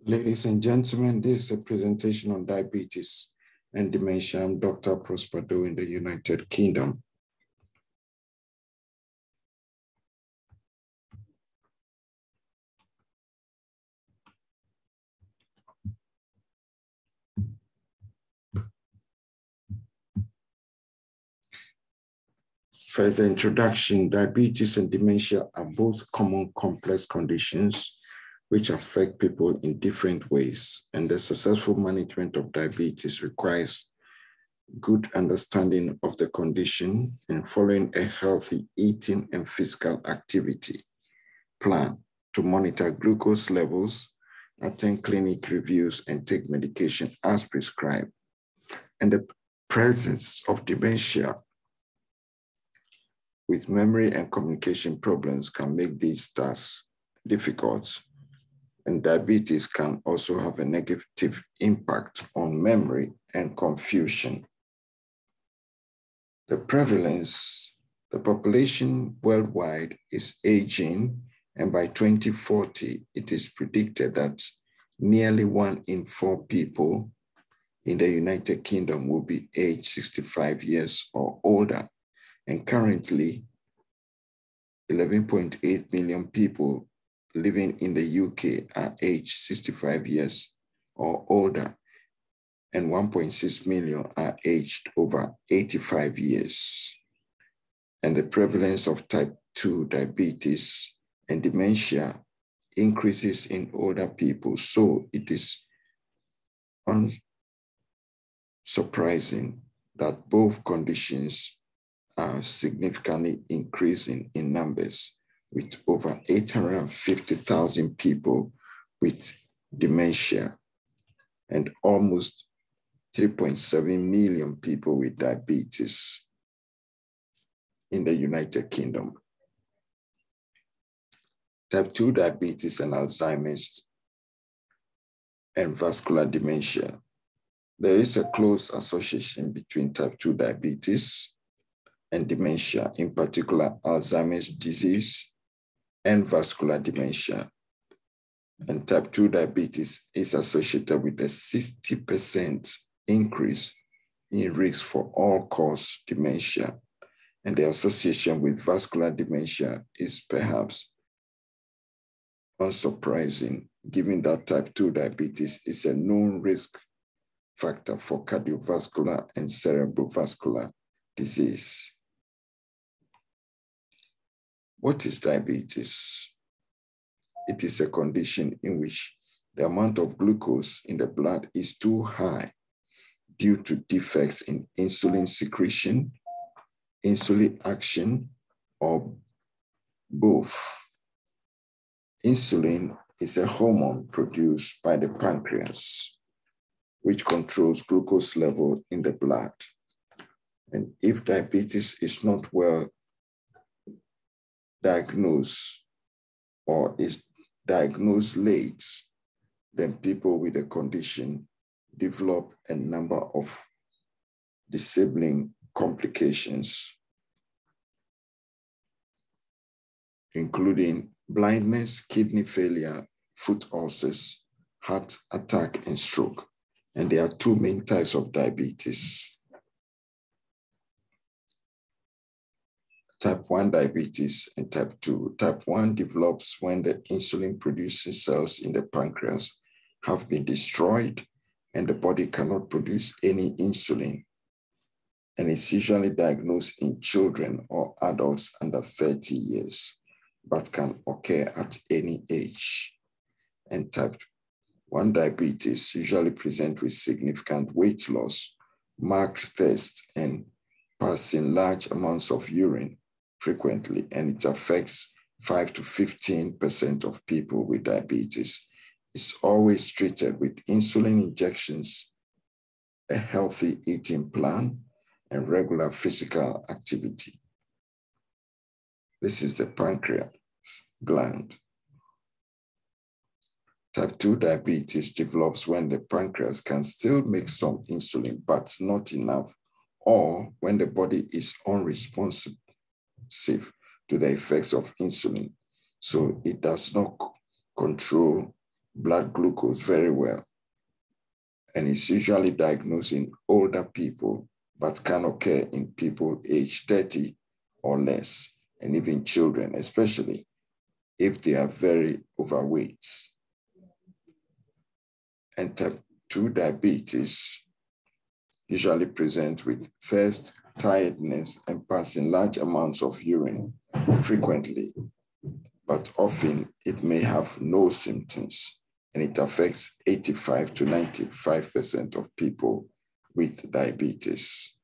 Ladies and gentlemen, this is a presentation on diabetes and dementia. I'm Dr. Tettey Doe in the United Kingdom. Further introduction, diabetes and dementia are both common complex conditions which affect people in different ways, and the successful management of diabetes requires good understanding of the condition and following a healthy eating and physical activity plan to monitor glucose levels, attend clinic reviews, and take medication as prescribed. And the presence of dementia with memory and communication problems can make these tasks difficult. And diabetes can also have a negative impact on memory and confusion. The prevalence, the population worldwide is aging, and by 2040, it is predicted that nearly 1 in 4 people in the United Kingdom will be aged 65 years or older. And currently, 11.8 million people living in the UK are aged 65 years or older, and 1.6 million are aged over 85 years. And the prevalence of type 2 diabetes and dementia increases in older people. So it is unsurprising that both conditions are significantly increasing in numbers, with over 850,000 people with dementia and almost 3.7 million people with diabetes in the United Kingdom. Type 2 diabetes and Alzheimer's and vascular dementia. There is a close association between type 2 diabetes and dementia, in particular Alzheimer's disease and vascular dementia. And type 2 diabetes is associated with a 60% increase in risk for all-cause dementia. And the association with vascular dementia is perhaps unsurprising, given that type 2 diabetes is a known risk factor for cardiovascular and cerebrovascular disease. What is diabetes? It is a condition in which the amount of glucose in the blood is too high due to defects in insulin secretion, insulin action, or both. Insulin is a hormone produced by the pancreas, which controls glucose level in the blood. And if diabetes is not well diagnosed or is diagnosed late, then people with the condition develop a number of disabling complications, including blindness, kidney failure, foot ulcers, heart attack, and stroke. And there are 2 main types of diabetes. Type 1 diabetes and type 2. Type 1 develops when the insulin-producing cells in the pancreas have been destroyed and the body cannot produce any insulin. And it's usually diagnosed in children or adults under 30 years, but can occur at any age. And type 1 diabetes usually presents with significant weight loss, marked thirst, and passing large amounts of urine frequently, and it affects 5 to 15% of people with diabetes. It's always treated with insulin injections, a healthy eating plan, and regular physical activity. This is the pancreas gland. Type 2 diabetes develops when the pancreas can still make some insulin, but not enough, or when the body is unresponsive to the effects of insulin. So it does not control blood glucose very well, and is usually diagnosed in older people, but can occur in people aged 30 or less, and even children, especially if they are very overweight. And type 2 diabetes usually present with thirst, tiredness, and passing large amounts of urine frequently, but often it may have no symptoms, and it affects 85 to 95% of people with diabetes.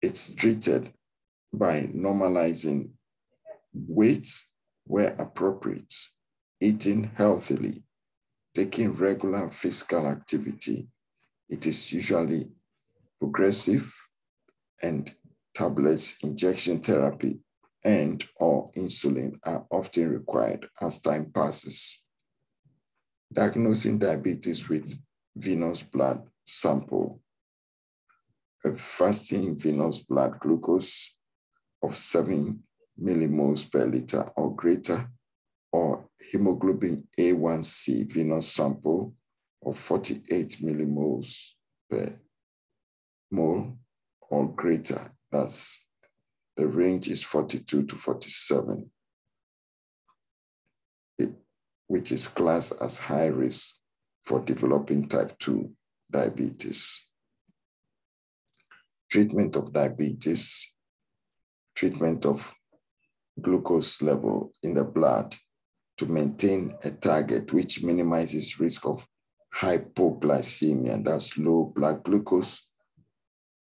It's treated by normalizing weight where appropriate, eating healthily, taking regular physical activity. It is usually progressive, and tablets, injection therapy, and or insulin are often required as time passes. Diagnosing diabetes with venous blood sample. A fasting venous blood glucose of 7 millimoles per liter or greater, or hemoglobin A1C venous sample of 48 millimoles per mole or greater. That's the range is 42 to 47, which is classed as high risk for developing type 2 diabetes. Treatment of diabetes, treatment of glucose level in the blood to maintain a target which minimizes risk of hypoglycemia, that's low blood glucose,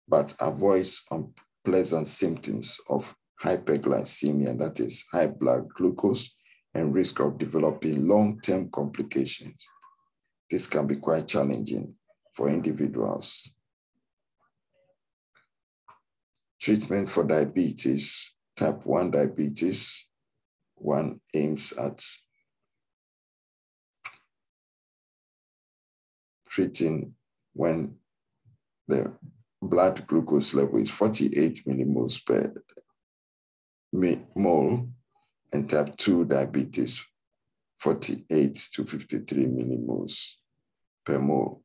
but avoids unpleasant symptoms of hyperglycemia, that is high blood glucose, and risk of developing long-term complications. This can be quite challenging for individuals. Treatment for diabetes, type 1 diabetes, one aims at treating when the blood glucose level is 48 millimoles per mole, and type 2 diabetes, 48 to 53 millimoles per mole.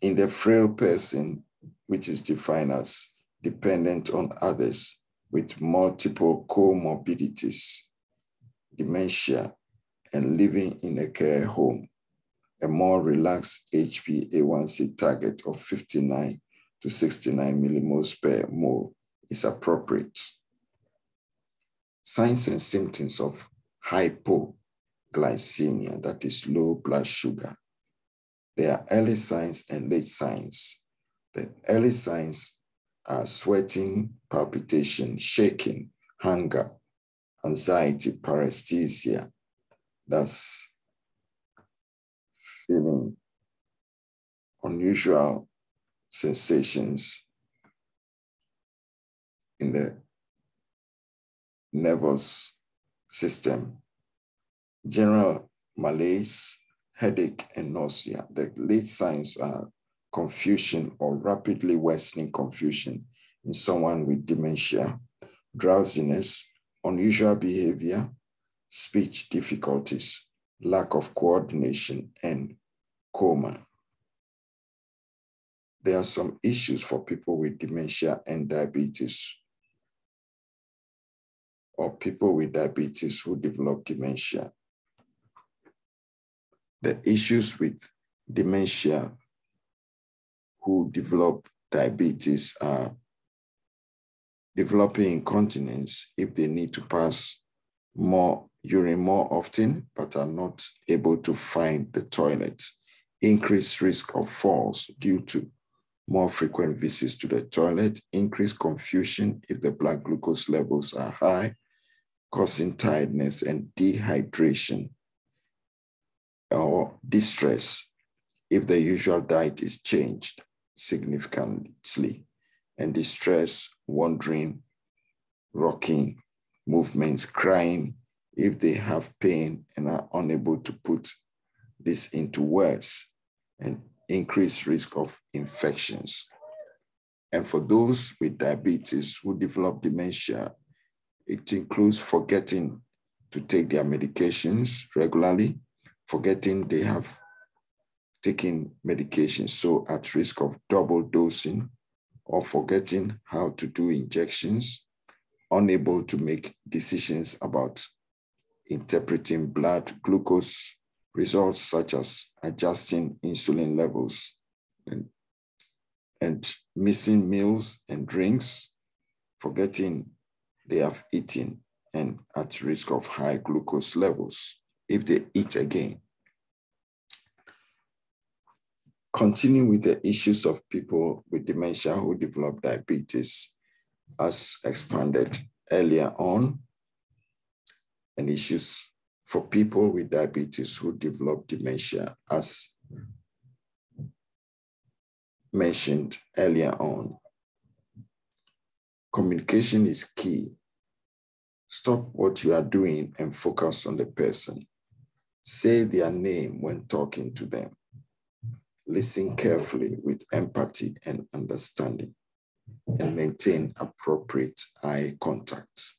In the frail person, which is defined as dependent on others with multiple comorbidities, dementia, and living in a care home, a more relaxed HbA1c target of 59 to 69 millimoles per mole is appropriate. Signs and symptoms of hypoglycemia, that is low blood sugar. There are early signs and late signs. The early signs are sweating, palpitation, shaking, hunger, anxiety, paresthesia. That's feeling unusual sensations in the nervous system, general malaise, headache, and nausea. The late signs are confusion or rapidly worsening confusion in someone with dementia, drowsiness, unusual behavior, speech difficulties, lack of coordination, and coma. There are some issues for people with dementia and diabetes, or people with diabetes who develop dementia. The issues with dementia who develop diabetes are developing incontinence if they need to pass more urine more often, but are not able to find the toilet. Increased risk of falls due to more frequent visits to the toilet, increased confusion if the blood glucose levels are high, causing tiredness and dehydration, or distress if the usual diet is changed significantly, and distress, wandering, rocking, movements, crying if they have pain and are unable to put this into words, and increased risk of infections. And for those with diabetes who develop dementia, it includes forgetting to take their medications regularly, forgetting they have taken medications, so at risk of double dosing, or forgetting how to do injections, unable to make decisions about interpreting blood glucose results, such as adjusting insulin levels, and missing meals and drinks, forgetting they have eaten, and at risk of high glucose levels if they eat again. Continuing with the issues of people with dementia who develop diabetes, as expanded earlier on, and issues for people with diabetes who develop dementia, as mentioned earlier on. Communication is key. Stop what you are doing and focus on the person. Say their name when talking to them. Listen carefully with empathy and understanding, and maintain appropriate eye contact.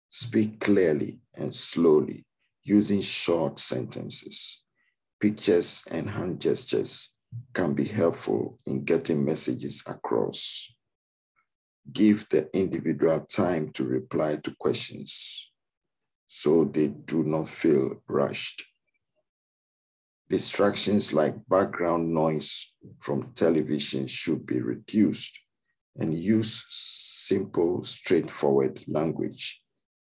Speak clearly and slowly, using short sentences. Pictures and hand gestures can be helpful in getting messages across. Give the individual time to reply to questions so they do not feel rushed. Distractions like background noise from television should be reduced, and use simple, straightforward language.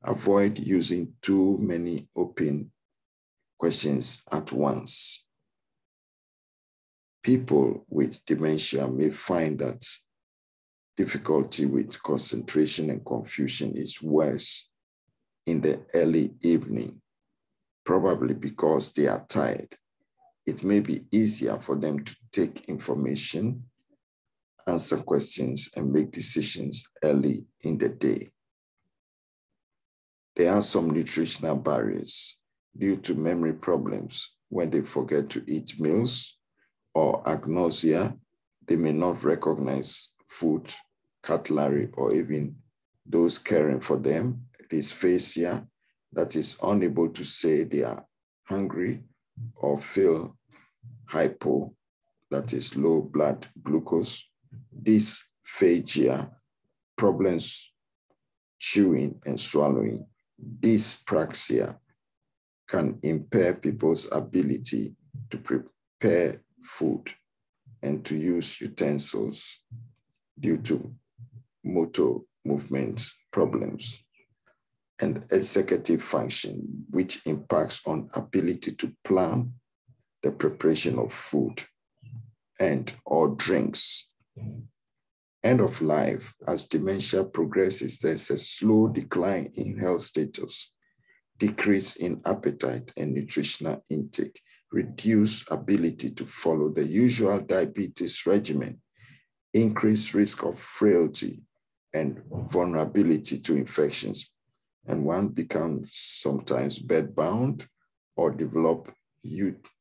Avoid using too many open questions at once. People with dementia may find that difficulty with concentration and confusion is worse in the early evening, probably because they are tired. It may be easier for them to take information, answer questions, and make decisions early in the day. There are some nutritional barriers due to memory problems. When they forget to eat meals or agnosia, they may not recognize food, cutlery, or even those caring for them. Dysphasia, that is unable to say they are hungry, or feel hypo, that is low blood glucose. Dysphagia, problems chewing and swallowing. Dyspraxia can impair people's ability to prepare food and to use utensils due to motor movement problems. And executive function, which impacts on ability to plan the preparation of food and or drinks. End of life. As dementia progresses, there's a slow decline in health status, decrease in appetite and nutritional intake, reduced ability to follow the usual diabetes regimen, increased risk of frailty and vulnerability to infections, and one becomes sometimes bedbound or develop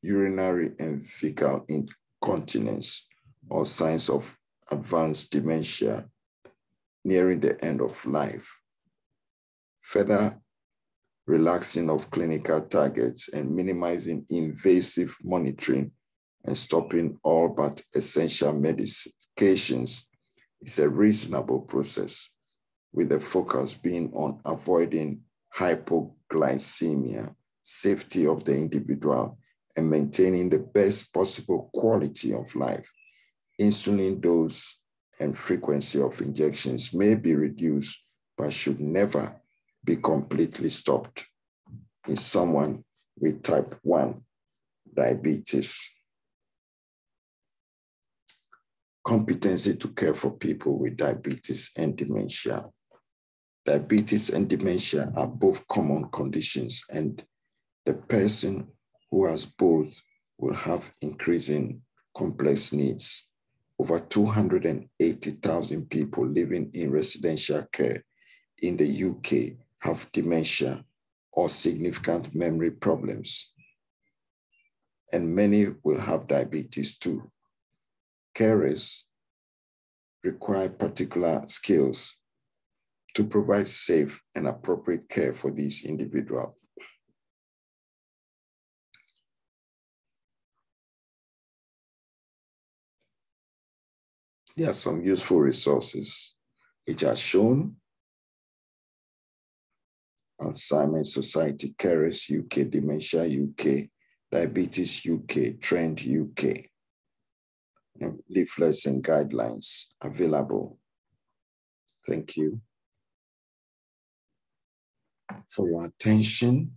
urinary and fecal incontinence or signs of advanced dementia nearing the end of life. Further relaxing of clinical targets and minimizing invasive monitoring and stopping all but essential medications is a reasonable process, with the focus being on avoiding hypoglycemia, safety of the individual, and maintaining the best possible quality of life. Insulin dose and frequency of injections may be reduced, but should never be completely stopped in someone with type 1 diabetes. Competency to care for people with diabetes and dementia. Diabetes and dementia are both common conditions, and the person who has both will have increasing complex needs. Over 280,000 people living in residential care in the UK have dementia or significant memory problems, and many will have diabetes too. Carers require particular skills to provide safe and appropriate care for these individuals. There are some useful resources which are shown. Alzheimer Society, Carers UK, Dementia UK, Diabetes UK, Trend UK. And leaflets and guidelines available. Thank you for your attention.